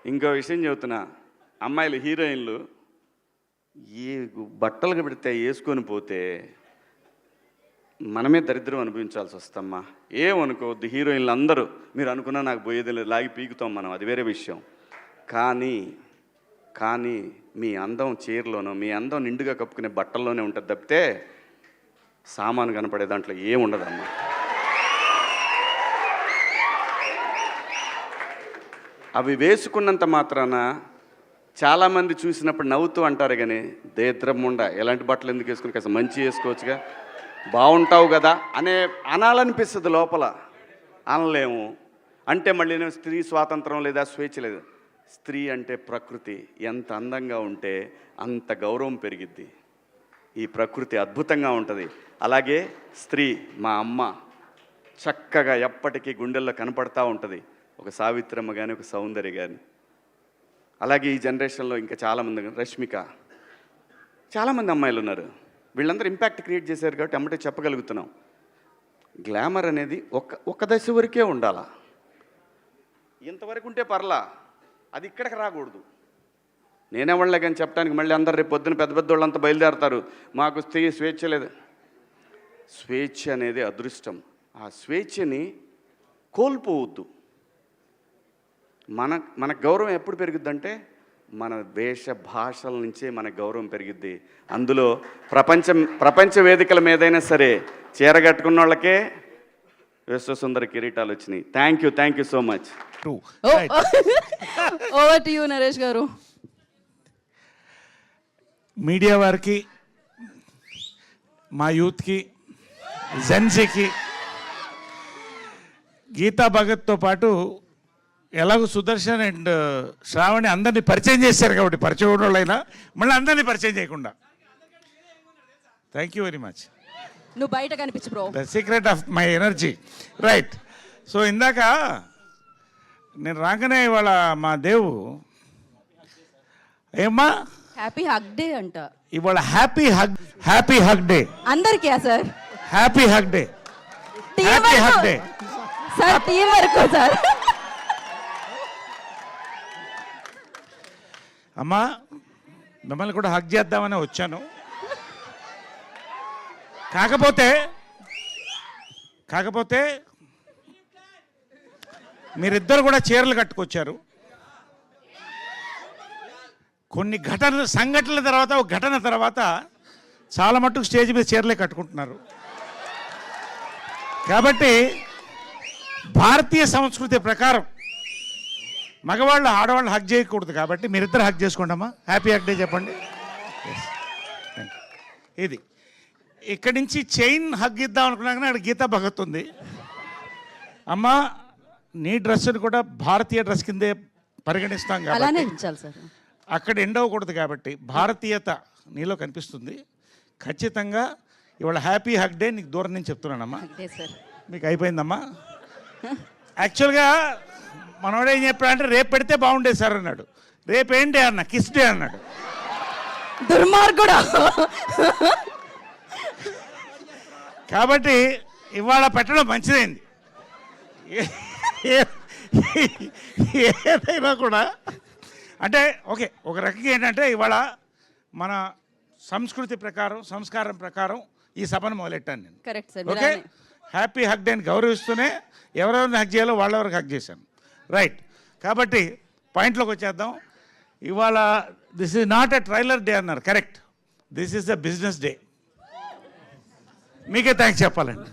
ఇంకో విషయం చెబుతున్నా, అమ్మాయిలు హీరోయిన్లు ఈ బట్టలు పెడితే వేసుకొని పోతే మనమే దరిద్రం అనుభవించాల్సి వస్తమ్మా. ఏమనుకోవద్దు, హీరోయిన్లు అందరూ మీరు అనుకున్నా నాకు పోయేది లేదు, లాగి పీకుతాం మనం, అది వేరే విషయం. కానీ మీ అందం చీరలోనో, మీ అందం నిండుగా కప్పుకునే బట్టల్లోనే ఉంటుంది తప్పితే సామాను కనపడే దాంట్లో ఏముండదమ్మా. అవి వేసుకున్నంత మాత్రాన చాలామంది చూసినప్పుడు నవ్వుతూ అంటారు, కానీ దేద్రముండ ఎలాంటి బట్టలు ఎందుకు వేసుకుని కాస్త మంచి వేసుకోవచ్చుగా, బాగుంటావు కదా అనాలనిపిస్తుంది లోపల, అనలేము. అంటే మళ్ళీ స్త్రీ స్వాతంత్రం లేదా స్వేచ్ఛ లేదు. స్త్రీ అంటే ప్రకృతి, ఎంత అందంగా ఉంటే అంత గౌరవం పెరిగిద్ది. ఈ ప్రకృతి అద్భుతంగా ఉంటుంది. అలాగే స్త్రీ మా అమ్మ చక్కగా ఎప్పటికీ గుండెల్లో కనపడతా ఉంటుంది, ఒక సావిత్రమ్మ కానీ ఒక సౌందర్య కానీ. అలాగే ఈ జనరేషన్లో ఇంకా చాలామంది, రష్మిక, చాలామంది అమ్మాయిలు ఉన్నారు. వీళ్ళందరూ ఇంపాక్ట్ క్రియేట్ చేశారు కాబట్టి అమ్మటే చెప్పగలుగుతున్నాం. గ్లామర్ అనేది ఒక దశ వరకే ఉండాలా, ఇంతవరకు ఉంటే పర్లా, అది ఇక్కడికి రాకూడదు. నేనేవాళ్ళే కానీ చెప్పడానికి మళ్ళీ అందరు రేపు పొద్దున పెద్ద పెద్ద వాళ్ళంతా బయలుదేరతారు, మాకు స్త్రీ స్వేచ్ఛ లేదు. స్వేచ్ఛ అనేది అదృష్టం. ఆ స్వేచ్ఛని కోల్పోవద్దు. మన గౌరవం ఎప్పుడు పెరుగుద్దంటే మన వేష భాషల నుంచే మన గౌరవం పెరిగిద్ది. అందులో ప్రపంచ వేదికల మీదైనా సరే చీరగట్టుకున్న వాళ్ళకే విశ్వసుందర కిరీటాలు వచ్చినాయి. Thank you so much. Over to you Naresh గారు. మీడియా వారికి, మా యూత్కి, జెన్సీకి, గీతా భగత్తో పాటు ఎలాగో సుదర్శన్ అండ్ శ్రావణి అందరినీ పరిచయం చేశారు కాబట్టి, పరిచయం ఉన్న వాళ్ళైనా మళ్ళీ అందరినీ పరిచయం చేయకుండా. Thank you very much. నువ్వు బయట కనిపించు bro, the secret of my energy. Right. So ఇందాక నేను రాగానే ఇవాళ మా దేవు ఏమ్మా హ్యాపీ హగ్ డే అంట. ఇవాళ హ్యాపీ హగ్ డే అందరికీ sir, happy hug day, happy hug day sir, team వరకు సార్. అమ్మా మిమ్మల్ని కూడా హగ్ చేద్దామని వచ్చాను. కాకపోతే మీరిద్దరు కూడా చీరలు కట్టుకొచ్చారు. కొన్ని సంఘటనల తర్వాత, ఒక ఘటన తర్వాత చాలా మట్టుకు స్టేజ్ మీద చీరలే కట్టుకుంటున్నారు. కాబట్టి భారతీయ సంస్కృతి ప్రకారం మగవాళ్ళు ఆడవాళ్ళు హగ్ చేయకూడదు. కాబట్టి మీరిద్దరు హగ్ చేసుకోండి అమ్మా. హ్యాపీ హగ్ డే చెప్పండి. ఇది ఇక్కడి నుంచి చైన్ హగ్ ఇద్దాం అనుకున్నాక అక్కడ గీతా భగత్ ఉంది. అమ్మా నీ డ్రెస్ని కూడా భారతీయ డ్రెస్ కిందే పరిగణిస్తాం కాబట్టి అక్కడ ఎండ్ అవ్వకూడదు. కాబట్టి భారతీయత నీలో కనిపిస్తుంది. ఖచ్చితంగా ఇవాళ హ్యాపీ హగ్ డే నీకు దూరం నుంచి చెప్తున్నానమ్మా. మీకు అయిపోయిందమ్మా. యాక్చువల్గా మనోడు ఏం చెప్పాడంటే రేపు పెడితే బాగుండేది సార్ అన్నాడు. రేపేంటి అన్న, కిస్ డే అన్నాడు. దుర్మార్గుడా. కాబట్టి ఇవాళ పెట్టడం మంచిదైంది. ఏదైనా కూడా అంటే ఓకే, ఒక రకంగా ఏంటంటే ఇవాళ మన సంస్కృతి ప్రకారం, సంస్కారం ప్రకారం ఈ సభను మొదలెట్టాను నేను. Correct sir. Okay, happy hug డేని గౌరవిస్తూనే ఎవరెవరిని హగ్ చేయాలో వాళ్ళెవరికి హగ్ చేశాను. రైట్. కాబట్టి పాయింట్లోకి వచ్చేద్దాం. ఇవాళ this is not a trailer day అన్నారు. Correct, this is a business day. మీకే థ్యాంక్స్ చెప్పాలండి.